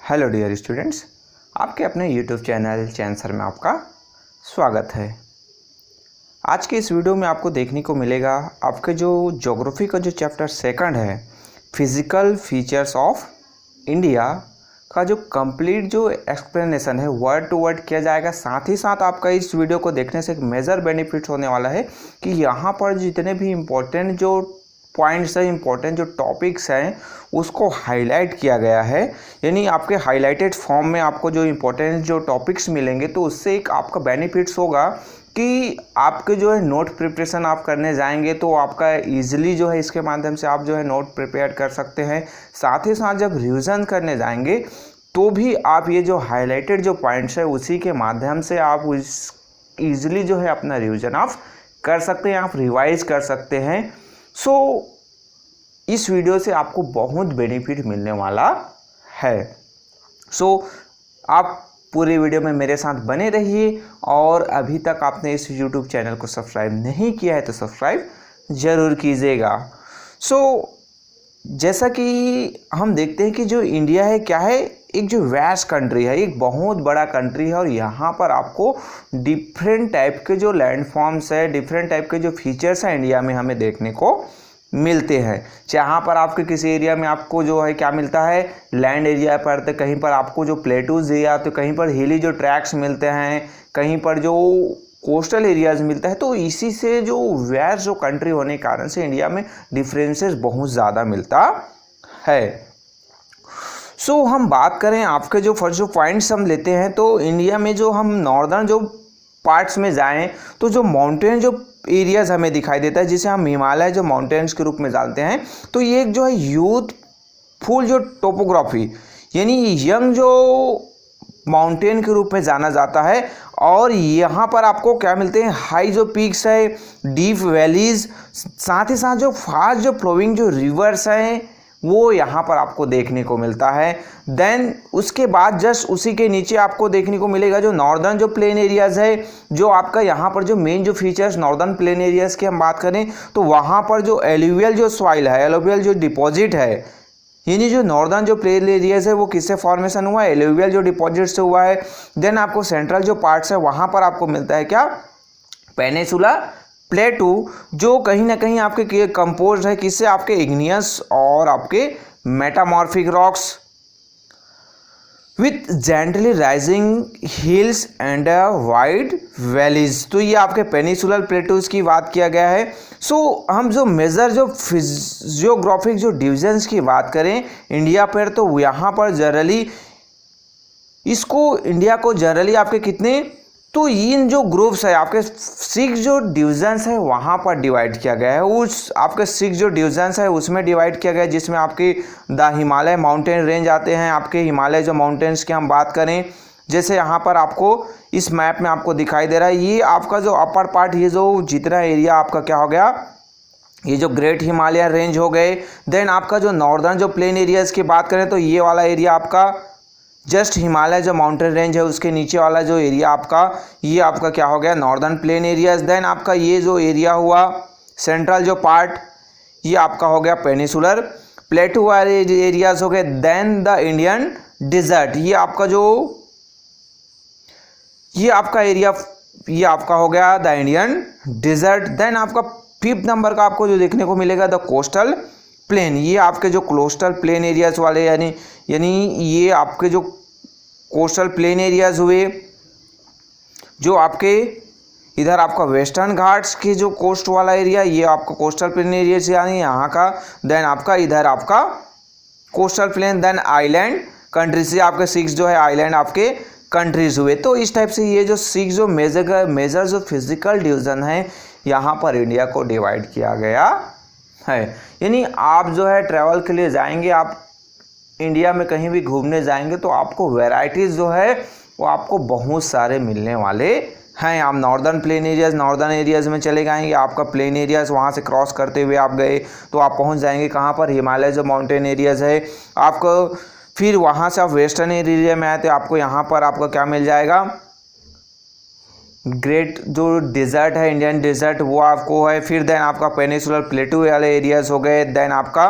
Hello dear students, आपके अपने YouTube channel चैंसर में आपका स्वागत है। आज के इस वीडियो में आपको देखने को मिलेगा आपके जो ज्योग्राफी का जो चैप्टर सेकंड है, फिज़िकल फीचर्स ऑफ इंडिया का जो कंप्लीट जो एक्सप्लेनेशन है वर्ड टू वर्ड किया जाएगा। साथ ही साथ आपका इस वीडियो को देखने से एक मेजर बेनिफिट होने वाला है कि यहाँ पर जितने भी इम्पोर्टेंट जो पॉइंट्स हैं, इंपॉर्टेंट जो टॉपिक्स हैं, उसको हाईलाइट किया गया है। यानी आपके हाईलाइटेड फॉर्म में आपको जो इम्पोर्टेंट जो टॉपिक्स मिलेंगे तो उससे एक आपका बेनिफिट्स होगा कि आपके जो है नोट प्रिपरेशन आप करने जाएंगे तो आपका इजीली जो है इसके माध्यम से आप जो है नोट प्रिपेयर कर सकते हैं। साथ ही साथ जब रिवीजन करने जाएंगे तो भी आप ये जो हाईलाइटेड जो पॉइंट्स है उसी के माध्यम से आप ईजिली जो है अपना रिवीजन आप कर सकते हैं, आप रिवाइज कर सकते हैं। इस वीडियो से आपको बहुत बेनिफिट मिलने वाला है। आप पूरे वीडियो में मेरे साथ बने रहिए और अभी तक आपने इस YouTube चैनल को सब्सक्राइब नहीं किया है तो सब्सक्राइब ज़रूर कीजिएगा। जैसा कि हम देखते हैं कि जो इंडिया है क्या है, एक जो वेस्ट कंट्री है, एक बहुत बड़ा कंट्री है और यहाँ पर आपको डिफरेंट टाइप के जो लैंडफॉर्म्स है, डिफरेंट टाइप के जो फीचर्स हैं इंडिया में हमें देखने को मिलते हैं। जहाँ पर आपके किसी एरिया में आपको जो है क्या मिलता है, लैंड एरिया पर, तो कहीं पर आपको जो प्लेटूज एरिया, तो कहीं पर हिली जो ट्रैक्स मिलते हैं, कहीं पर जो कोस्टल एरियाज मिलता है। तो इसी से जो वेस्ट जो कंट्री होने के कारण से इंडिया में डिफरेंसेस बहुत ज़्यादा मिलता है। हम बात करें आपके जो फर्स्ट जो पॉइंट्स हम लेते हैं तो इंडिया में जो हम नॉर्दर्न जो पार्ट्स में जाएं तो जो माउंटेन जो एरियाज हमें दिखाई देता है, जिसे हम हिमालय जो माउंटेन्स के रूप में जानते हैं, तो ये एक जो है यूथफुल जो टोपोग्राफी यानी यंग जो माउंटेन के रूप में जाना जाता है। और यहाँ पर आपको क्या मिलते हैं, हाई जो पीक्स है, डीप वैलीज, साथ ही साथ जो फास्ट जो फ्लोइंग जो रिवर्स हैं वो यहाँ पर आपको देखने को मिलता है। देन उसके बाद जस्ट उसी के नीचे आपको देखने को मिलेगा जो नॉर्दर्न जो प्लेन एरियाज़ है, जो आपका यहाँ पर जो मेन जो फीचर्स नॉर्दर्न प्लेन एरियाज़ की हम बात करें तो वहाँ पर जो एलुवियल जो सॉइल है, एलुवियल जो डिपॉजिट है, यानी जो नॉर्दर्न जो प्लेन एरियाज़ है वो किससे फॉर्मेशन हुआ है, एलुवियल जो डिपॉजिट से हुआ है। देन आपको सेंट्रल जो पार्ट्स है वहाँ पर आपको मिलता है क्या, पेनिनसुला प्लेटू, जो कहीं ना कहीं आपके कंपोज है किससे, आपके इग्नियस और आपके metamorphic rocks with gently rising hills and wide valleys. तो ये आपके पेनिनसुलर प्लेटूज की बात किया गया है। हम जो मेजर जो फिजियोग्राफिक जो डिविजन्स की बात करें इंडिया पर, तो यहाँ पर जनरली इसको इंडिया को जनरली आपके कितने, तो इन जो ग्रुप्स है आपके 6 जो डिविजन्स है वहाँ पर डिवाइड किया गया है। उस आपके 6 जो डिविजन्स है उसमें डिवाइड किया गया है, जिसमें आपके द हिमालय माउंटेन रेंज आते हैं। आपके हिमालय जो माउंटेन्स की हम बात करें, जैसे यहाँ पर आपको इस मैप में आपको दिखाई दे रहा है, ये आपका जो अपर पार्ट, ये जो जितना एरिया आपका क्या हो गया, ये जो ग्रेट हिमालयन रेंज हो गए। देन आपका जो नॉर्दर्न जो प्लेन एरियाज़ की बात करें तो ये वाला एरिया आपका जस्ट हिमालय जो माउंटेन रेंज है उसके नीचे वाला जो एरिया आपका, ये आपका क्या हो गया, नॉर्दर्न प्लेन एरियाज। देन आपका ये जो एरिया हुआ सेंट्रल जो पार्ट, ये आपका हो गया पेनिनसुलर प्लेटू वाले एरियाज हो गए। देन द इंडियन डिजर्ट, ये आपका जो ये आपका एरिया, ये आपका हो गया द इंडियन डिजर्ट। देन आपका 5th नंबर का आपको जो देखने को मिलेगा द कोस्टल प्लेन, ये आपके जो कोस्टल प्लेन एरियाज वाले यानी ये आपके जो कोस्टल प्लेन एरियाज हुए, जो आपके इधर आपका वेस्टर्न घाट्स के जो कोस्ट वाला एरिया, ये आपका कोस्टल प्लेन एरिया से यानी यहाँ का। देन आपका इधर आपका coastal plain, then island country से आपके 6 जो है आइलैंड आपके कंट्रीज हुए। तो इस टाइप से ये जो 6 जो मेजर जो फिजिकल डिवीजन है यहाँ पर इंडिया को डिवाइड किया गया है। यानी आप जो है ट्रैवल के लिए जाएंगे, आप इंडिया में कहीं भी घूमने जाएंगे तो आपको वैरायटीज़ जो है वो आपको बहुत सारे मिलने वाले हैं। आप northern plain areas, northern areas में चले जाएंगे, आपका प्लेन एरियाज़ वहाँ से क्रॉस करते हुए आप गए तो आप पहुँच जाएंगे कहाँ पर, हिमालय जो माउंटेन एरियाज़ है आपको। फिर वहाँ से आप वेस्टर्न एरिया में आए तो आपको यहाँ पर आपको क्या मिल जाएगा, ग्रेट जो डिज़र्ट है, इंडियन डिज़र्ट, वो आपको है। फिर देन आपका पेनिनसुलर प्लेटू वाले एरियाज़ हो गए। देन आपका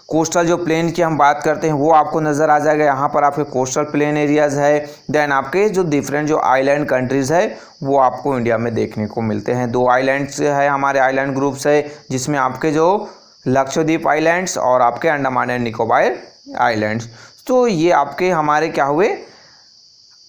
कोस्टल जो प्लेन की हम बात करते हैं वो आपको नज़र आ जाएगा, यहाँ पर आपके कोस्टल प्लेन एरियाज़ है। देन आपके जो डिफरेंट जो आइलैंड कंट्रीज़ है वो आपको इंडिया में देखने को मिलते हैं। 2 आइलैंड्स है, हमारे आइलैंड ग्रुप्स है, जिसमें आपके जो लक्षद्वीप आइलैंड्स और आपके अंडमान एंड निकोबार आइलैंड्स। तो ये आपके हमारे क्या हुए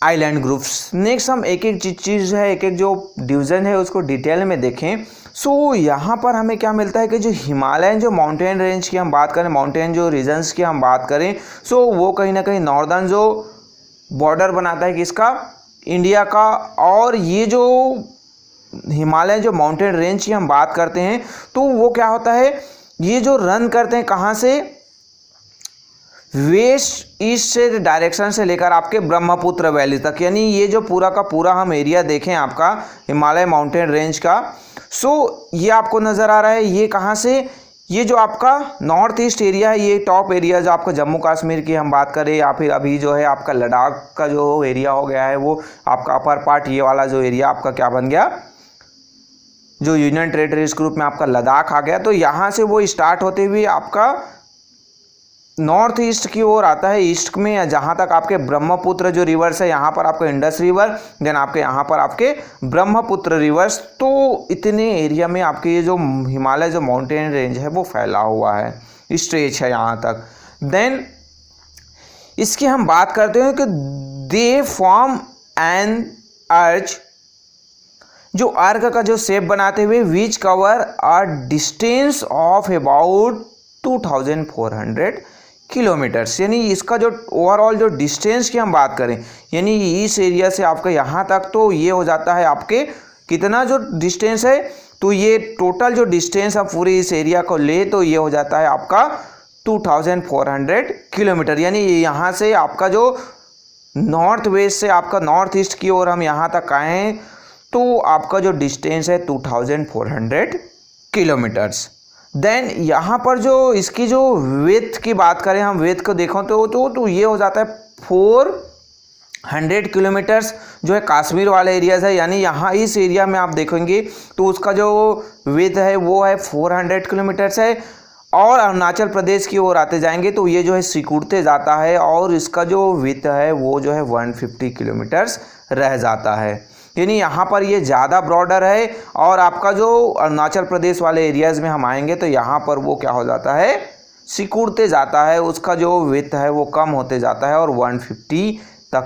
आइलैंड ग्रुप्स। नेक्स्ट हम एक एक चीज़ है, एक एक जो डिवीज़न है उसको डिटेल में देखें। सो यहाँ पर हमें क्या मिलता है कि जो हिमालयन जो माउंटेन रेंज की हम बात करें, माउंटेन जो रीजन्स की हम बात करें, सो वो कहीं ना कहीं नॉर्दर्न जो बॉर्डर बनाता है किसका, इंडिया का। और ये जो हिमालयन जो माउंटेन रेंज की हम बात करते हैं तो वो क्या होता है, ये जो रन करते हैं कहाँ से, वेस्ट ईस्ट से डायरेक्शन से लेकर आपके ब्रह्मपुत्र वैली तक। यानी ये जो पूरा का पूरा हम एरिया देखें आपका हिमालय माउंटेन रेंज का, सो ये आपको नज़र आ रहा है। ये कहाँ से, ये जो आपका नॉर्थ ईस्ट एरिया है, ये टॉप एरिया जो आपका जम्मू कश्मीर की हम बात करें, या फिर अभी जो है आपका लद्दाख का जो एरिया हो गया है वो आपका अपर पार्ट, ये वाला जो एरिया आपका क्या बन गया, जो यूनियन टेरिटरीज ग्रुप में आपका लद्दाख आ गया। तो यहाँ से वो स्टार्ट होते हुए आपका नॉर्थ ईस्ट की ओर आता है, ईस्ट में, जहाँ तक आपके ब्रह्मपुत्र जो रिवर्स है, यहाँ पर आपका इंडस रिवर, देन आपके यहाँ पर आपके ब्रह्मपुत्र रिवर्स। तो इतने एरिया में आपके ये जो हिमालय जो माउंटेन रेंज है वो फैला हुआ है, स्ट्रेच है यहाँ तक। देन इसकी हम बात करते हैं कि दे फॉर्म एन अर्च, जो अर्क का जो शेप बनाते हुए, which cover a distance of about 2400 kilometres. यानी इसका जो ओवरऑल जो डिस्टेंस की हम बात करें, यानी इस एरिया से आपका यहाँ तक, तो ये हो जाता है आपके कितना जो डिस्टेंस है, तो ये टोटल जो डिस्टेंस आप पूरे इस एरिया को ले तो ये हो जाता है आपका 2400 किलोमीटर। यानी यहाँ से आपका जो नॉर्थ वेस्ट से आपका नॉर्थ ईस्ट की ओर हम यहाँ तक आए हैं तो आपका जो डिस्टेंस है 2400 किलोमीटर्स। देन यहाँ पर जो इसकी जो विड्थ की बात करें, हम विड्थ को देखो तो ये हो जाता है 400 किलोमीटर्स, जो है कश्मीर वाले एरियाज है। यानी यहाँ इस एरिया में आप देखेंगे तो उसका जो विड्थ है वो है 400 किलोमीटर्स है। और अरुणाचल प्रदेश की ओर आते जाएंगे तो ये जो है सिकुड़ते जाता है और इसका जो विड्थ है वो जो है 150 किलोमीटर्स रह जाता है। यानी यहाँ पर ये ज़्यादा ब्रॉडर है। और आपका जो अरुणाचल प्रदेश वाले एरियाज़ में हम आएंगे तो यहाँ पर वो क्या हो जाता है, सिकुड़ते जाता है, उसका जो विड्थ है वो कम होते जाता है और 150 तक।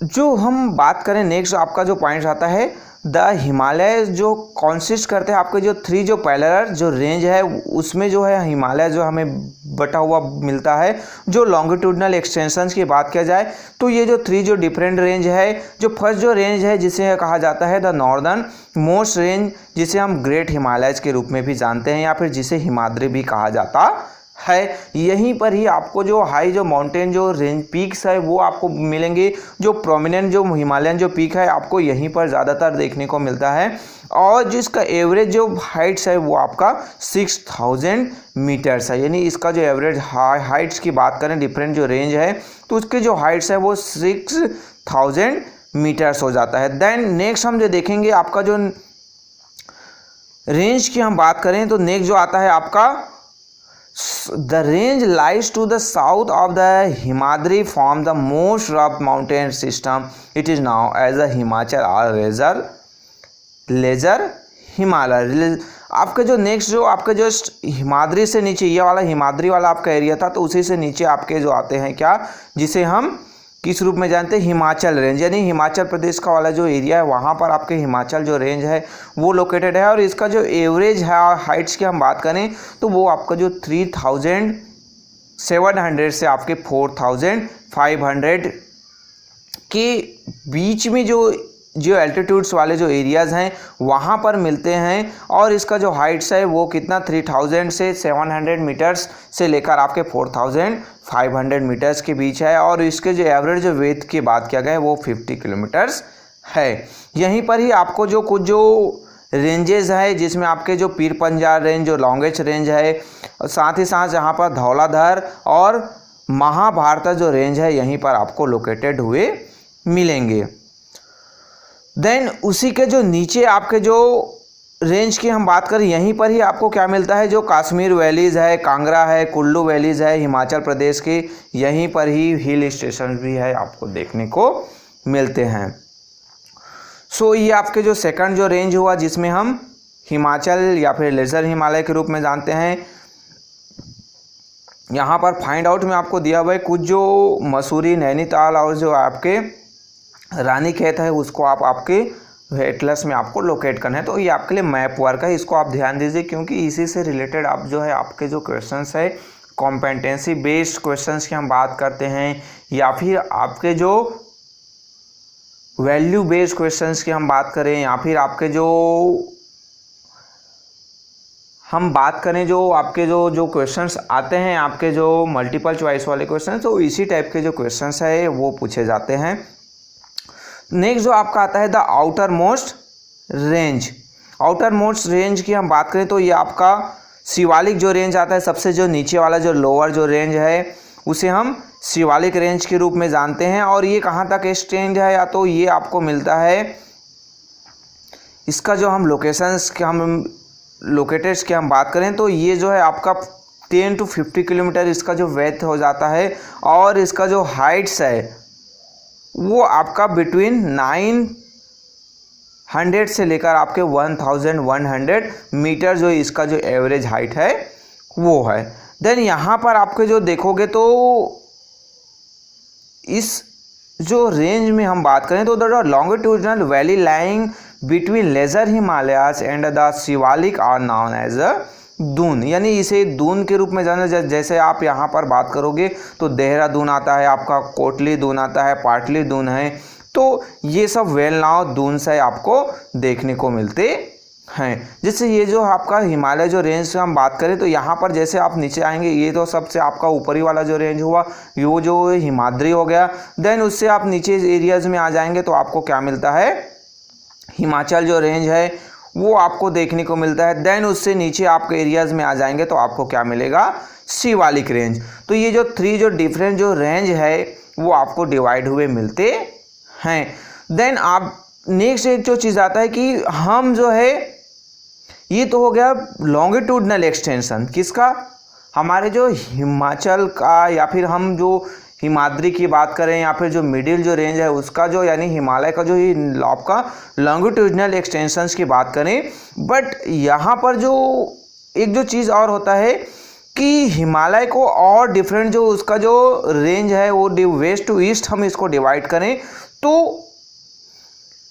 जो हम बात करें नेक्स्ट आपका जो पॉइंट आता है, द हिमालय जो कॉन्सिस्ट करते हैं आपके जो 3 जो पैरेलल जो रेंज है उसमें जो है हिमालय जो हमें बटा हुआ मिलता है। जो लॉन्गिट्यूडनल एक्सटेंशंस की बात किया जाए तो ये जो 3 जो डिफरेंट रेंज है, जो फर्स्ट जो रेंज है जिसे कहा जाता है द नॉर्दर्न मोस्ट रेंज, जिसे हम ग्रेट हिमालयज के रूप में भी जानते हैं या फिर जिसे हिमाद्री भी कहा जाता है। यहीं पर ही आपको जो हाई जो माउंटेन जो रेंज पीक्स है वो आपको मिलेंगे। जो प्रोमिनेंट जो हिमालयन जो पीक है आपको यहीं पर ज़्यादातर देखने को मिलता है। और जिसका एवरेज जो हाइट्स है वो आपका 6000 मीटर्स है। यानी इसका जो एवरेज हाइट्स की बात करें, डिफरेंट जो रेंज है तो उसके जो हाइट्स है वो 6000 मीटर्स हो जाता है। देन नेक्स्ट हम जो देखेंगे आपका जो रेंज की हम बात करें तो नेक्स्ट जो आता है आपका The range lies to the south of the Himadri form the most rough mountain system. It is now as a Himachal or Lesser Himalaya. आपके जो नेक्स्ट जो आपके जो हिमाद्री से नीचे ये वाला हिमाद्री वाला आपका एरिया था तो उसी से नीचे आपके जो आते हैं क्या, जिसे हम किस रूप में जानते हैं, हिमाचल रेंज। यानी हिमाचल प्रदेश का वाला जो एरिया है वहाँ पर आपके हिमाचल जो रेंज है वो लोकेटेड है। और इसका जो एवरेज है हाइट्स की हम बात करें तो वो आपका जो 3700 से आपके 4500 के बीच में जो एल्टीट्यूड्स वाले जो एरियाज़ हैं वहाँ पर मिलते हैं। और इसका जो हाइट्स है वो कितना 3000 से 700 मीटर्स से लेकर आपके 4500 मीटर्स के बीच है। और इसके जो एवरेज जो विड्थ की बात किया गया है वो 50 किलोमीटर्स है। यहीं पर ही आपको जो कुछ जो रेंजेस है जिसमें आपके जो पीर पंजाल रेंज जो लॉन्गेस्ट रेंज है, साथ ही साथ यहाँ पर धौलाधर और महाभारत जो रेंज है यहीं पर आपको लोकेटेड हुए मिलेंगे। देन उसी के जो नीचे आपके जो रेंज की हम बात करें, यहीं पर ही आपको क्या मिलता है, जो कश्मीर वैलीज़ है, कांगड़ा है, कुल्लू वैलीज़ है, हिमाचल प्रदेश के यहीं पर ही हिल स्टेशन भी है आपको देखने को मिलते हैं। सो ये आपके जो सेकंड जो रेंज हुआ जिसमें हम हिमाचल या फिर लेज़र हिमालय के रूप में जानते हैं। यहाँ पर फाइंड आउट में आपको दिया हुआ है कुछ जो मसूरी, नैनीताल और जो आपके रानीखेत है उसको आप आपके एटलस में आपको लोकेट करना है। तो ये आपके लिए मैप वर्क है, इसको आप ध्यान दीजिए क्योंकि इसी से रिलेटेड आप जो है आपके जो क्वेश्चंस है कॉम्पिटेंसी बेस्ड क्वेश्चंस की हम बात करते हैं या फिर आपके जो वैल्यू बेस्ड क्वेश्चंस की हम बात करें या फिर आपके जो हम बात करें जो आपके जो क्वेश्चंस आते हैं आपके जो मल्टीपल चॉइस वाले क्वेश्चन, तो इसी टाइप के जो क्वेश्चंस है वो पूछे जाते हैं। नेक्स्ट जो आपका आता है the outer most range. Outer most range की हम बात करें तो ये आपका शिवालिक जो रेंज आता है, सबसे जो नीचे वाला जो लोअर जो रेंज है उसे हम शिवालिक रेंज के रूप में जानते हैं। और ये कहाँ तक एक्सटेंड है, या तो ये आपको मिलता है, इसका जो हम लोकेशंस के हम लोकेटेड्स की हम बात करें तो ये जो है आपका 10 to 50 किलोमीटर इसका जो वेथ हो जाता है और इसका जो हाइट्स है वो आपका बिटवीन 900 से लेकर आपके 1100 मीटर जो इसका जो एवरेज हाइट है वो है। देन यहाँ पर आपके जो देखोगे तो इस जो रेंज में हम बात करें तो the longitudinal valley lying between lesser Himalayas and the Shivalik are known as a dun, यानी इसे दून के रूप में जाना। जैसे आप यहाँ पर बात करोगे तो देहरादून आता है, आपका कोटली दून आता है, पाटली दून है, तो ये सब वेल नाव दून से आपको देखने को मिलते हैं। जैसे ये जो आपका हिमालय जो रेंज से हम बात करें तो यहाँ पर जैसे आप नीचे आएंगे ये तो सबसे आपका ऊपरी वाला जो रेंज हुआ वो जो हिमाद्री हो गया। देन उससे आप नीचे एरियाज में आ जाएंगे तो आपको क्या मिलता है, हिमाचल जो रेंज है वो आपको देखने को मिलता है। देन उससे नीचे आपके एरियाज में आ जाएंगे तो आपको क्या मिलेगा, शिवालिक रेंज। तो ये जो 3 जो डिफरेंट जो रेंज है वो आपको डिवाइड हुए मिलते हैं। देन आप नेक्स्ट एक जो चीज़ आता है कि हम जो है, ये तो हो गया लॉन्गिट्यूडनल एक्सटेंशन किसका, हमारे जो हिमाचल का, या फिर हम जो हिमाद्री की बात करें या फिर जो मिडिल जो रेंज है उसका जो यानी हिमालय का जो ही आपका लॉन्गिट्यूडनल एक्सटेंशंस की बात करें। बट यहाँ पर जो एक जो चीज़ और होता है कि हिमालय को और डिफरेंट जो उसका जो रेंज है वो वेस्ट टू ईस्ट हम इसको डिवाइड करें तो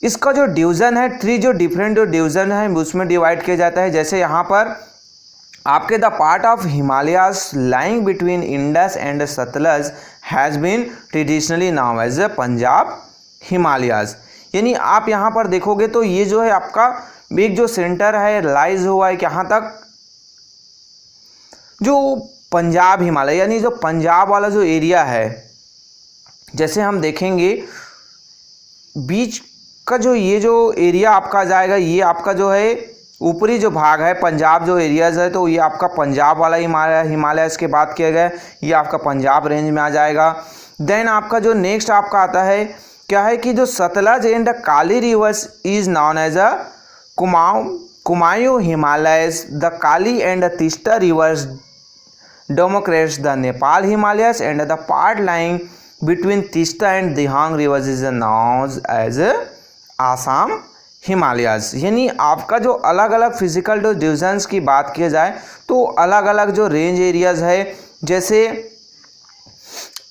इसका जो डिवीज़न है 3 जो डिफरेंट जो डिवीज़न है उसमें डिवाइड किया जाता है। जैसे यहाँ पर आपके the part of Himalayas lying between Indus and Sutlej has been traditionally known as a Punjab Himalayas, यानी आप यहाँ पर देखोगे तो ये जो है आपका एक जो सेंटर है लाइज हुआ है यहाँ तक जो पंजाब हिमालय, यानी जो पंजाब वाला जो एरिया है। जैसे हम देखेंगे बीच का जो ये जो एरिया आपका जाएगा, ये आपका जो है ऊपरी जो भाग है पंजाब जो एरियाज है तो ये आपका पंजाब वाला हिमालय इसके बात किया गया, ये आपका पंजाब रेंज में आ जाएगा। देन आपका जो नेक्स्ट आपका आता है क्या है कि जो Sutlej and the Kali rivers is known as a Kumaon Himalayas, the Kali and the Teesta rivers demarcates the Nepal Himalayas and the part lying between Teesta and Dihang rivers is known as Assam Himalayas. यानी आपका जो अलग अलग फिजिकल जो डिविजन्स की बात किया जाए तो अलग अलग जो रेंज एरियाज है, जैसे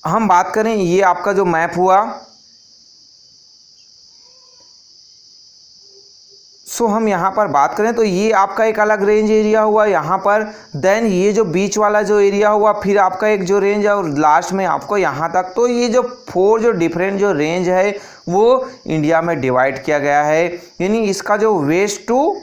हम बात करें ये आपका जो मैप हुआ, सो हम यहाँ पर बात करें तो ये आपका एक अलग रेंज एरिया हुआ यहाँ पर। देन ये जो बीच वाला जो एरिया हुआ फिर आपका एक जो रेंज है और लास्ट में आपको यहाँ तक। तो ये जो 4 जो डिफरेंट जो रेंज है वो इंडिया में डिवाइड किया गया है। यानी इसका जो वेस्ट टू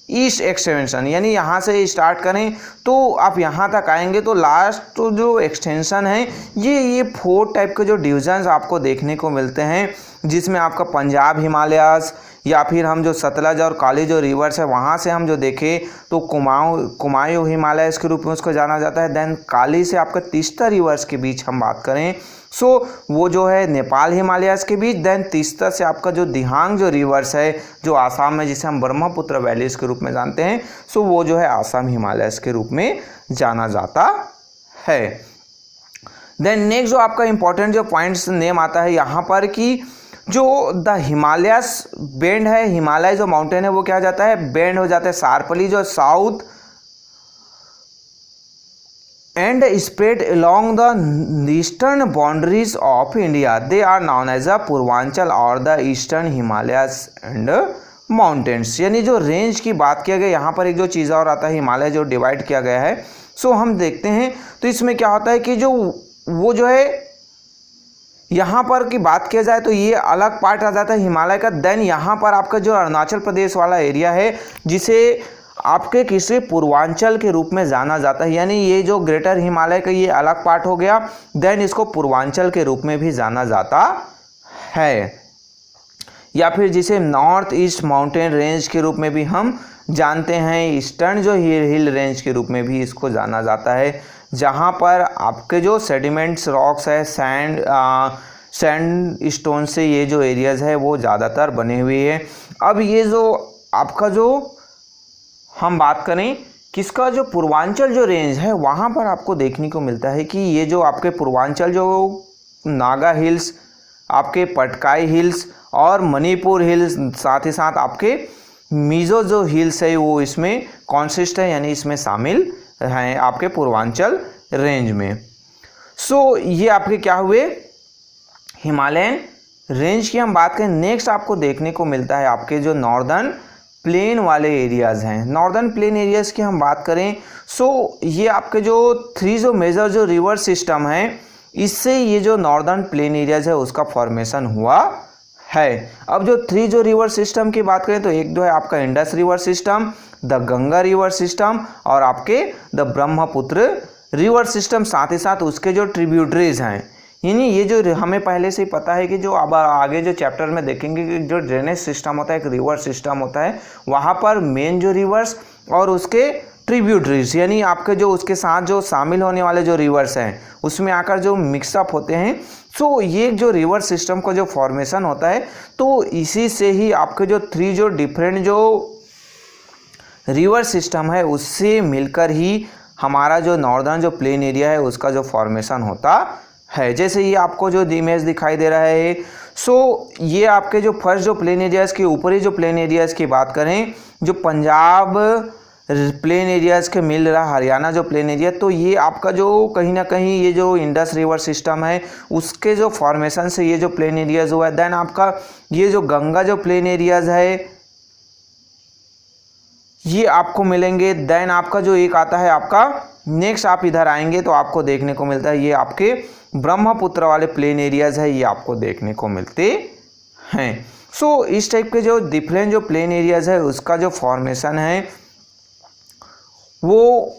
ईस्ट एक्सटेंशन, यानी यहाँ से स्टार्ट करें तो आप यहाँ तक आएंगे तो लास्ट जो एक्सटेंशन है ये 4 टाइप के जो डिविजन्स आपको देखने को मिलते हैं, जिसमें आपका पंजाब हिमालयाज या फिर हम जो सतलज और काली जो रिवर्स है वहाँ से हम जो देखें तो कुमायूं हिमालयस के रूप में उसको जाना जाता है। देन काली से आपका तीस्ता रिवर्स के बीच हम बात करें सो वो जो है नेपाल हिमालयाज़ के बीच। देन तीसरा से आपका जो दिहांग जो रिवर्स है जो आसाम में, जिसे हम ब्रह्मपुत्र वैलीज के रूप में जानते हैं, सो वो जो है आसाम हिमालयाज़ के रूप में जाना जाता है। देन नेक्स्ट जो आपका इंपॉर्टेंट जो पॉइंट्स नेम आता है यहाँ पर कि जो द हिमालयास बेंड है, हिमालय जो माउंटेन है वो क्या हो जाता है, बेंड हो जाता है शार्पली जो south and spread along the eastern boundaries of India. They are known as the Purvanchal और the eastern Himalayas and mountains। यानी जो रेंज की बात किया गया यहाँ पर एक जो चीज़ और आता है हिमालय जो डिवाइड किया गया है। सो हम देखते हैं तो इसमें क्या होता है कि जो वो जो है यहाँ पर की बात किया जाए तो ये अलग पार्ट आ जाता है हिमालय का। देन यहाँ पर आपका जो अरुणाचल प्रदेश वाला एरिया है जिसे आपके किसी पूर्वांचल के रूप में जाना जाता है, यानी ये जो ग्रेटर हिमालय का ये अलग पार्ट हो गया। देन इसको पूर्वांचल के रूप में भी जाना जाता है, या फिर जिसे नॉर्थ ईस्ट माउंटेन रेंज के रूप में भी हम जानते हैं, ईस्टर्न जो हिल रेंज के रूप में भी इसको जाना जाता है, जहाँ पर आपके जो सेडिमेंट्स रॉक्स है सैंड स्टोन से ये जो एरियाज़ है वो ज़्यादातर बने हुए हैं। अब ये जो आपका जो हम बात करें किसका, जो पूर्वांचल जो रेंज है वहाँ पर आपको देखने को मिलता है कि ये जो आपके पूर्वांचल जो नागा हिल्स, आपके पटकाई हिल्स और मणिपुर हिल्स, साथ ही साथ आपके मिजो जो हिल्स है वो इसमें कॉन्सिस्ट है, यानी इसमें शामिल हैं आपके पूर्वांचल रेंज में। सो ये आपके क्या हुए हिमालयन रेंज की हम बात करें। नेक्स्ट आपको देखने को मिलता है आपके जो नॉर्दर्न प्लेन वाले एरियाज़ हैं। नॉर्दर्न प्लेन एरियाज़ की हम बात करें सो ये आपके जो 3 जो मेजर जो रिवर सिस्टम हैं इससे ये जो नॉर्दर्न प्लेन एरियाज़ है उसका फॉर्मेशन हुआ है। अब जो 3 जो रिवर सिस्टम की बात करें तो एक जो है आपका Indus river system, the Ganga river system और आपके द ब्रह्मपुत्र रिवर सिस्टम, साथ ही साथ उसके जो ट्रिब्यूटरीज हैं। यानी ये जो हमें पहले से ही पता है कि जो अब आगे जो चैप्टर में देखेंगे कि जो ड्रेनेज सिस्टम होता है एक रिवर सिस्टम होता है, वहाँ पर मेन जो रिवर्स और उसके ट्रिब्यूटरीज यानी आपके जो उसके साथ जो शामिल होने वाले जो रिवर्स हैं उसमें आकर जो मिक्सअप होते हैं। सो ये जो रिवर सिस्टम का जो फॉर्मेशन होता है तो इसी से ही आपके जो 3 जो डिफरेंट जो रिवर सिस्टम है उससे मिलकर ही हमारा जो नॉर्दर्न जो प्लेन एरिया है उसका जो फॉर्मेशन होता है। जैसे ये आपको जो इमेज दिखाई दे रहा है सो ये आपके जो फर्स्ट जो प्लेन एरियाज़ के ऊपरी जो प्लेन एरियाज़ की बात करें, जो पंजाब प्लेन एरियाज़ के मिल रहा हरियाणा जो प्लेन एरिया, तो ये आपका जो कहीं ना कहीं ये जो इंडस रिवर सिस्टम है उसके जो फॉर्मेशन से ये जो प्लेन एरियाज़ हुआ है। देन आपका ये जो गंगा जो प्लेन एरियाज़ है ये आपको मिलेंगे। देन आपका जो एक आता है आपका नेक्स्ट आप इधर आएंगे तो आपको देखने को मिलता है ये आपके ब्रह्मपुत्र वाले प्लेन एरियाज़ है, ये आपको देखने को मिलते हैं। सो इस टाइप के जो डिफरेंट जो प्लेन एरियाज़ है उसका जो फॉर्मेशन है वो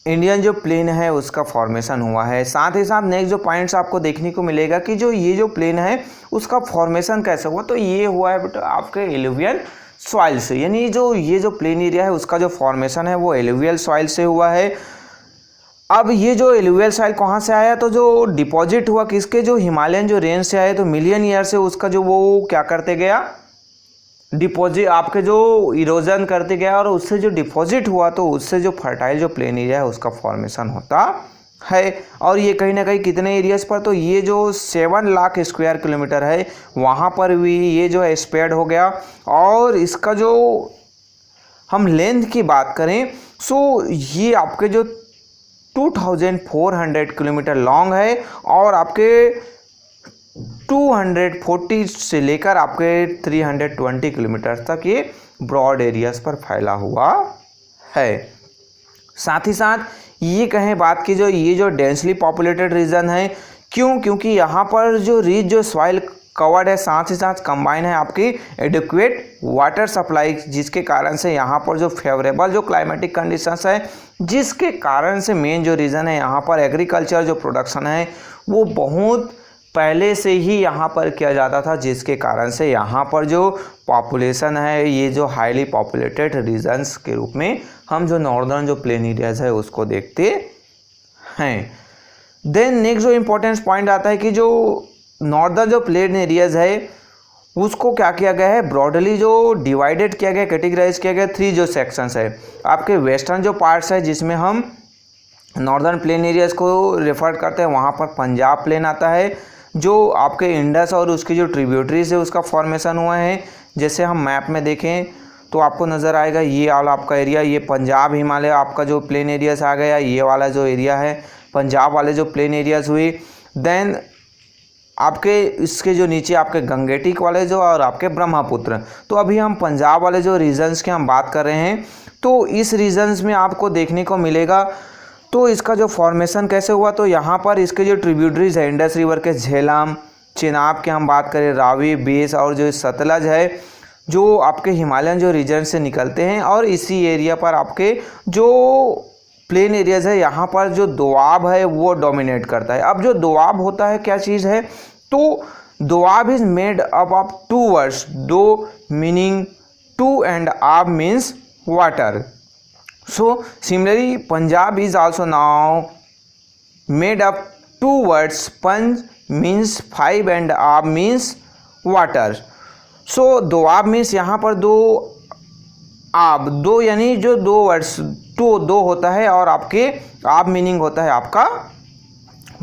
इंडियन जो प्लेन है उसका फॉर्मेशन हुआ है। साथ ही साथ नेक्स्ट जो पॉइंट्स आपको देखने को मिलेगा कि जो ये जो प्लेन है उसका फॉर्मेशन कैसे हुआ, तो ये हुआ है बेटा आपके एलुवियल सॉइल से, यानी जो ये जो प्लेन एरिया है उसका जो फॉर्मेशन है वो एलुवियल सॉइल से हुआ है। अब ये जो एलुवियल सॉइल कहाँ से आया, तो जो डिपॉजिट हुआ किसके, जो हिमालयन जो रेंज से आया, तो मिलियन ईयर से उसका जो वो क्या करते गया डिपॉजिट आपके जो इरोजन करते गया और उससे जो डिपॉजिट हुआ तो उससे जो फर्टाइल जो प्लेन एरिया है उसका फॉर्मेशन होता है। और ये कहीं ना कहीं कितने एरियाज़ पर, तो ये जो 7 लाख स्क्वायर किलोमीटर है वहाँ पर भी ये जो है स्प्रेड हो गया। और इसका जो हम लेंथ की बात करें सो ये आपके जो 2400 किलोमीटर लॉन्ग है और आपके 240 से लेकर आपके 320 किलोमीटर तक ये ब्रॉड एरियाज पर फैला हुआ है। साथ ही साथ ये कहें बात की जो ये जो डेंसली पॉपुलेटेड रीजन है, क्योंकि यहाँ पर जो रिच जो सॉइल कवर्ड है, साथ ही साथ कंबाइन है आपकी एडिक्वेट वाटर सप्लाई, जिसके कारण से यहाँ पर जो फेवरेबल जो क्लाइमेटिक कंडीशंस है, जिसके कारण से मेन जो रीज़न है यहाँ पर एग्रीकल्चर जो प्रोडक्शन है वो बहुत पहले से ही यहाँ पर किया जाता था, जिसके कारण से यहाँ पर जो पॉपुलेशन है ये जो हाईली पॉपुलेटेड रीजन्स के रूप में हम जो नॉर्दर्न जो प्लेन एरियाज है उसको देखते हैं। देन नेक्स्ट जो इम्पोर्टेंस पॉइंट आता है कि जो नॉर्दर्न जो प्लेन एरियाज है उसको क्या किया गया है, ब्रॉडली जो डिवाइडेड किया गया, कैटेगराइज किया गया 3 जो सेक्शंस है। आपके वेस्टर्न जो पार्ट्स है जिसमें हम नॉर्दर्न प्लेन एरियाज को रेफर करते हैं, वहाँ पर पंजाब प्लेन आता है जो आपके इंडस और उसकी जो ट्रिब्यूटरीज है उसका फॉर्मेशन हुआ है। जैसे हम मैप में देखें तो आपको नज़र आएगा ये वाला आपका एरिया, ये पंजाब हिमालय आपका जो प्लेन एरियाज आ गया, ये वाला जो एरिया है पंजाब वाले जो प्लेन एरियाज हुई। देन आपके इसके जो नीचे आपके गंगेटिक वाले जो और आपके ब्रह्मपुत्र। तो अभी हम पंजाब वाले जो रीजन्स की हम बात कर रहे हैं, तो इस रीजन्स में आपको देखने को मिलेगा तो इसका जो फॉर्मेशन कैसे हुआ, तो यहाँ पर इसके जो ट्रिब्यूटरीज है इंडस रिवर के झेलम, चिनाब की हम बात करें, रावी, बेस और जो सतलज है जो आपके हिमालयन जो रीजन से निकलते हैं, और इसी एरिया पर आपके जो प्लेन एरियाज है यहाँ पर जो दोआब है वो डोमिनेट करता है। अब जो दोआब होता है क्या चीज़ है, तो Doab is made up of 2 words, दो मीनिंग टू एंड आब means water. So similarly Punjab is also now made up 2 words, Panj means 5 and Ab means water. So Doab means यहाँ पर दो, आब दो, यानी जो 2 वर्ड्स दो होता है और आपके आब मीनिंग होता है आपका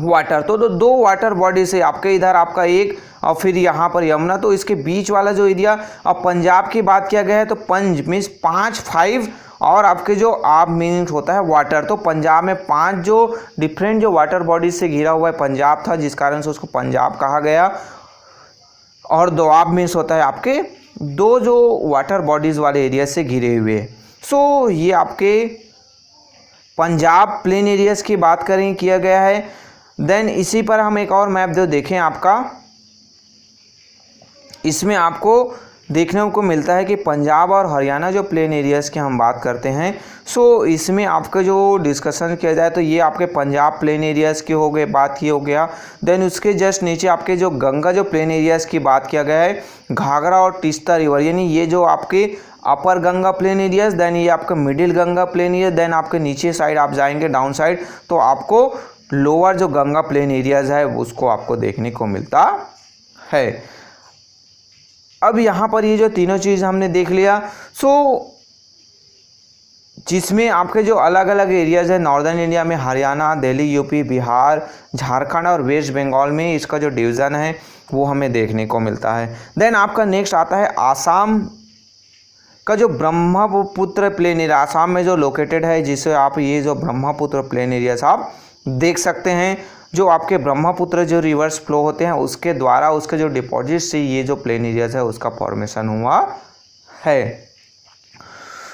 वाटर। तो 2 वाटर बॉडी से आपके इधर आपका एक और फिर यहाँ पर यमुना, तो इसके बीच वाला जो एरिया। अब पंजाब की बात किया गया है तो पंज मीन्स 5, 5 और आपके जो आब मीनिंग होता है वाटर। तो पंजाब में 5 जो डिफरेंट जो वाटर बॉडीज से घिरा हुआ है पंजाब था, जिस कारण से उसको पंजाब कहा गया। और दोआब मीन्स होता है आपके 2 जो वाटर बॉडीज वाले एरिया से घिरे हुए। सो ये आपके पंजाब प्लेन एरियाज की बात करें किया गया है। देन इसी पर हम एक और मैप जो देखें आपका, इसमें आपको देखने को मिलता है कि पंजाब और हरियाणा जो प्लेन एरियाज़ की हम बात करते हैं, सो इसमें आपका जो डिस्कशन किया जाए तो ये आपके पंजाब प्लेन एरियाज़ की हो गए, बात ये हो गया। देन उसके जस्ट नीचे आपके जो गंगा जो प्लेन एरियाज़ की बात किया गया है, घाघरा और तीस्ता रिवर, यानी ये जो आपके upper Ganga plain areas, then ये आपका middle Ganga plain area, then आपके नीचे साइड आप जाएंगे डाउन साइड तो आपको लोअर जो गंगा प्लेन एरियाज़ है उसको आपको देखने को मिलता है। अब यहाँ पर ये जो तीनों चीज़ हमने देख लिया, सो जिसमें आपके जो अलग अलग एरियाज़ है नॉर्दर्न इंडिया में हरियाणा, दिल्ली, यूपी, बिहार, झारखंड और वेस्ट बंगाल में इसका जो डिवीज़न है वो हमें देखने को मिलता है। देन आपका नेक्स्ट आता है आसाम का जो ब्रह्मपुत्र प्लेन एरिया, आसाम में जो लोकेटेड है, जिसे आप ये जो ब्रह्मपुत्र प्लेन एरियाज आप देख सकते हैं। जो आपके ब्रह्मपुत्र जो रिवर्स फ्लो होते हैं उसके द्वारा उसके जो डिपॉजिट से ये जो प्लेन एरियाज है उसका फॉर्मेशन हुआ है।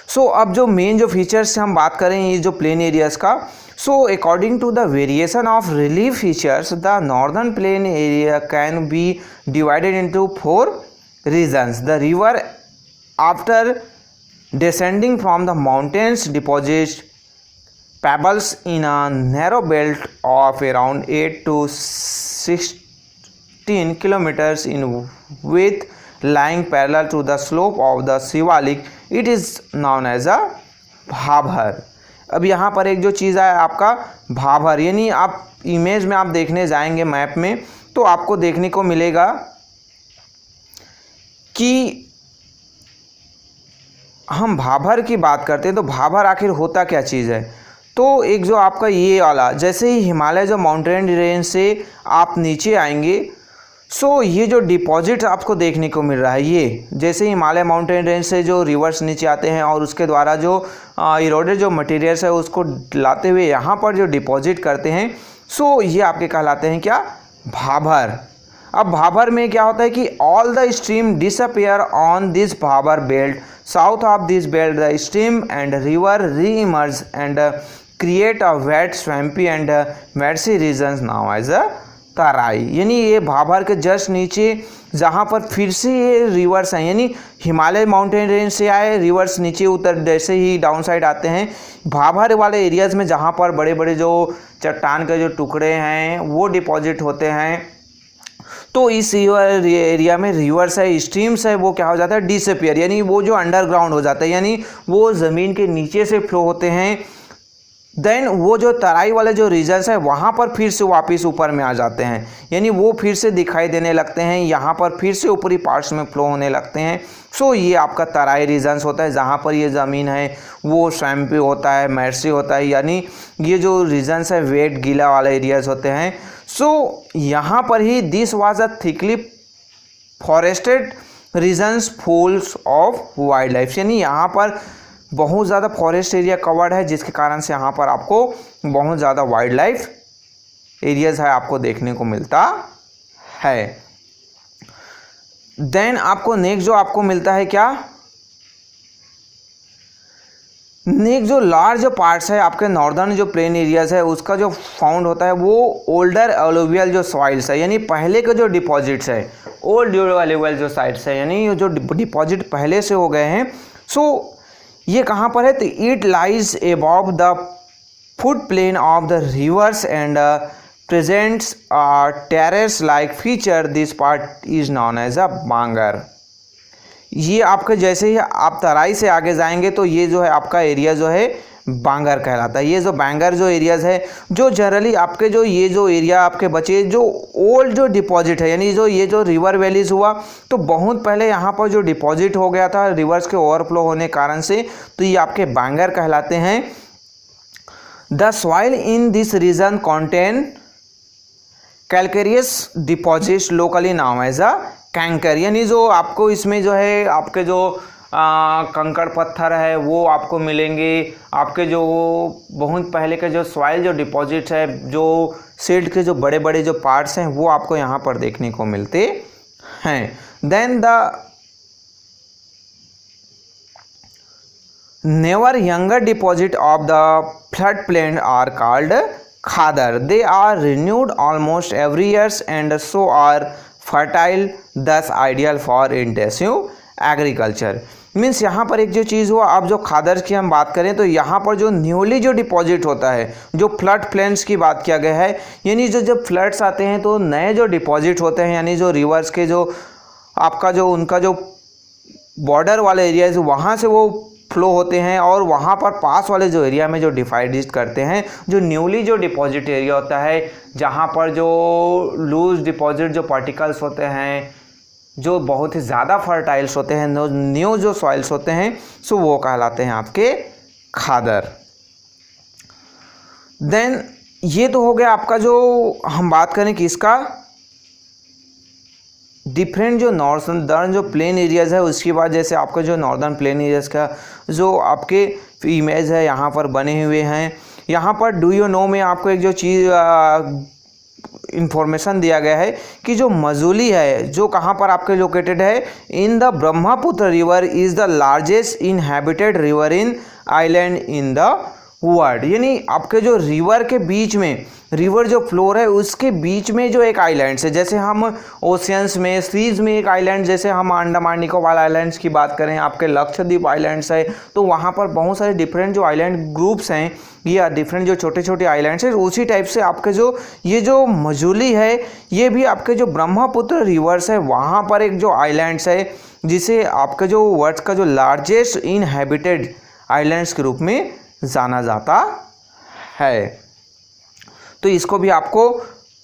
सो अब जो मेन जो फीचर्स से हम बात करें ये जो प्लेन एरियाज का, so according to the variation of relief features the northern plain area can be divided into 4 regions. The river after descending from the mountains deposits pebbles in a narrow belt of around 8 to 16 kilometers in width, lying parallel to the slope of the Shivalik. It is known as a Bhabar. अब यहाँ पर एक जो चीज़ है आपका भाभर, यानी आप image में आप देखने जाएंगे मैप में तो आपको देखने को मिलेगा कि हम भाभर की बात करते हैं तो भाभर आखिर होता क्या चीज़ है। तो एक जो आपका ये वाला, जैसे ही हिमालय जो माउंटेन रेंज से आप नीचे आएंगे, सो ये जो डिपॉजिट आपको देखने को मिल रहा है, ये जैसे ही हिमालय माउंटेन रेंज से जो रिवर्स नीचे आते हैं और उसके द्वारा जो इरोडेड जो मटेरियल्स है उसको लाते हुए यहाँ पर जो डिपॉजिट करते हैं, सो ये आपके कहलाते हैं क्या, भाभर। अब भाभर में क्या होता है कि all the stream disappear on this Bhabhar belt, south of this belt the stream and river reemerge and create a wet swampy and marshy regions now as a Terai. यानी ये भाभर के जस्ट नीचे जहाँ पर फिर से ये रिवर्स हैं, यानी हिमालय माउंटेन रेंज से आए रिवर्स नीचे उतर जैसे ही डाउन साइड आते हैं भाभर वाले एरियाज़ में जहाँ पर बड़े बड़े जो चट्टान के जो टुकड़े हैं वो डिपॉजिट होते हैं, तो इस एरिया में रिवर्स है, स्ट्रीम्स है, वो क्या हो जाता है, डिसअपियर, यानी वो जो अंडरग्राउंड हो जाता है, यानी वो ज़मीन के नीचे से फ्लो होते हैं देन वो जो तराई वाले जो रीजन्स है वहाँ पर फिर से वापस ऊपर में आ जाते हैं, यानी वो फिर से दिखाई देने लगते हैं, यहाँ पर फिर से ऊपरी पार्ट्स में फ्लो होने लगते हैं। सो ये आपका तराई रीजन्स होता है, जहाँ पर ये ज़मीन है वो स्वैम्पी होता है, मैर्सी होता है, यानी ये जो रीजन्स है वेट गीला वाले एरियाज होते हैं। सो यहाँ पर ही this was a thickly forested regions fulls of wildlife, यानी यहाँ पर बहुत ज़्यादा फॉरेस्ट एरिया कवर्ड है, जिसके कारण से यहाँ पर आपको बहुत ज़्यादा वाइल्ड लाइफ एरियाज है आपको देखने को मिलता है। देन आपको नेक्स्ट जो आपको मिलता है क्या, नेक्स्ट जो लार्ज पार्ट्स है आपके नॉर्दर्न जो प्लेन एरियाज है उसका जो फाउंड होता है वो ओल्डर एलुवियल जो सॉइल्स है, यानी पहले के जो डिपॉजिट्स है, ओल्ड एलुवियल जो साइट्स है, यानी ये जो डिपॉजिट पहले से हो गए हैं। सो ये कहाँ पर है, तो it lies above the foot plain of the rivers and presents terrace like feature. This part is known as a bangar. ये आपके जैसे ही आप तराई से आगे जाएंगे तो ये जो है आपका एरिया जो है बांगर कहलाता है। ये जो बांगर जो एरियाज है जो जनरली आपके जो ये जो एरिया आपके बचे जो ओल्ड जो डिपॉजिट है, यानी जो ये जो रिवर वैलीज हुआ तो बहुत पहले यहाँ पर जो डिपॉजिट हो गया था रिवर्स के ओवरफ्लो होने कारण से, तो ये आपके बांगर कहलाते हैं। The soil in this region contain calcareous deposits locally named as a kankar, यानी जो आपको इसमें जो है आपके जो कंकड़ पत्थर है वो आपको मिलेंगे। आपके जो बहुत पहले के जो सॉइल जो डिपॉजिट्स है, जो सील्ड के जो बड़े बड़े जो पार्ट्स हैं वो आपको यहाँ पर देखने को मिलते हैं। Then the never younger deposit of the flood plain are called khadar. They are renewed almost every years and so are fertile, thus ideal for intensive agriculture. Means यहाँ पर एक जो चीज़ हुआ, अब जो खादर की हम बात करें तो यहाँ पर जो न्यूली जो डिपॉजिट होता है, जो फ्लड प्लेन्स की बात किया गया है, यानी जो जब फ्लड्स आते हैं तो नए जो डिपॉजिट होते हैं, यानी जो रिवर्स के जो आपका जो उनका जो बॉर्डर वाले एरियाज वहाँ से वो फ्लो होते हैं और वहाँ पर पास वाले जो एरिया में जो डिफाइड करते हैं, जो न्यूली जो डिपॉजिट एरिया होता है जहाँ पर जो लूज डिपॉजिट जो पार्टिकल्स होते हैं जो बहुत ही ज़्यादा फर्टाइल्स होते हैं, न्यू जो सॉइल्स होते हैं, सो वो कहलाते हैं आपके खादर। देन ये तो हो गया आपका जो हम बात करें कि इसका डिफरेंट जो नॉर्दर्न जो प्लेन एरियाज़ है, उसके बाद जैसे आपका जो नॉर्दर्न प्लेन एरियाज़ का जो आपके इमेज है यहाँ पर बने हुए हैं। यहाँ पर डू यू नो में आपको एक जो चीज़ इंफॉर्मेशन दिया गया है कि जो मजूली है जो कहाँ पर आपके लोकेटेड है, in the Brahmaputra river is the largest inhabited river in island in the world, यानी आपके जो रिवर के बीच में रिवर जो फ्लोर है उसके बीच में जो एक आइलैंड्स है, जैसे हम ओशियंस में सीज में एक आइलैंड, जैसे हम अंडमान निकोबार आइलैंड्स की बात करें, आपके लक्षद्वीप आइलैंड्स है, तो वहाँ पर बहुत सारे डिफरेंट जो आइलैंड ग्रुप्स हैं या डिफरेंट जो छोटे छोटे आइलैंड्स हैं, उसी टाइप से आपके जो ये जो मजूली है ये भी आपके जो ब्रह्मपुत्र रिवर्स है वहाँ पर एक जो आइलैंड्स है जिसे आपके जो वर्ल्ड का जो लार्जेस्ट इनहैबिटेड आइलैंड्स के रूप में जाना जाता है। तो इसको भी आपको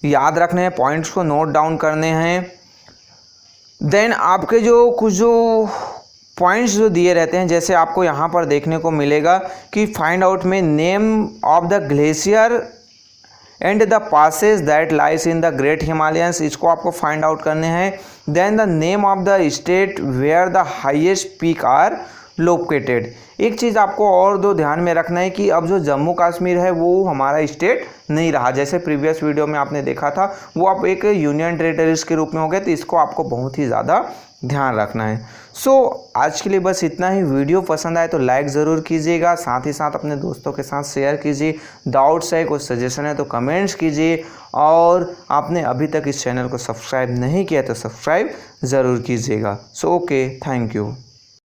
याद रखने हैं, पॉइंट्स को नोट डाउन करने हैं। देन आपके जो कुछ जो पॉइंट्स जो दिए रहते हैं, जैसे आपको यहाँ पर देखने को मिलेगा कि फाइंड आउट में name of the glacier and the passes that lies in the great Himalayas, इसको आपको फाइंड आउट करने हैं। Then the name of the state where the highest peak are located. एक चीज़ आपको और दो ध्यान में रखना है कि अब जो जम्मू कश्मीर है वो हमारा स्टेट नहीं रहा, जैसे प्रीवियस वीडियो में आपने देखा था वो आप एक यूनियन टेरिटरीज के रूप में हो गए, तो इसको आपको बहुत ही ज़्यादा ध्यान रखना है। सो आज के लिए बस इतना ही। वीडियो पसंद आए तो लाइक ज़रूर कीजिएगा, साथ ही साथ अपने दोस्तों के साथ शेयर कीजिए। डाउट्स है, कुछ सजेशन है तो कमेंट्स कीजिए, और आपने अभी तक इस चैनल को सब्सक्राइब नहीं किया तो सब्सक्राइब ज़रूर कीजिएगा। So okay, thank you.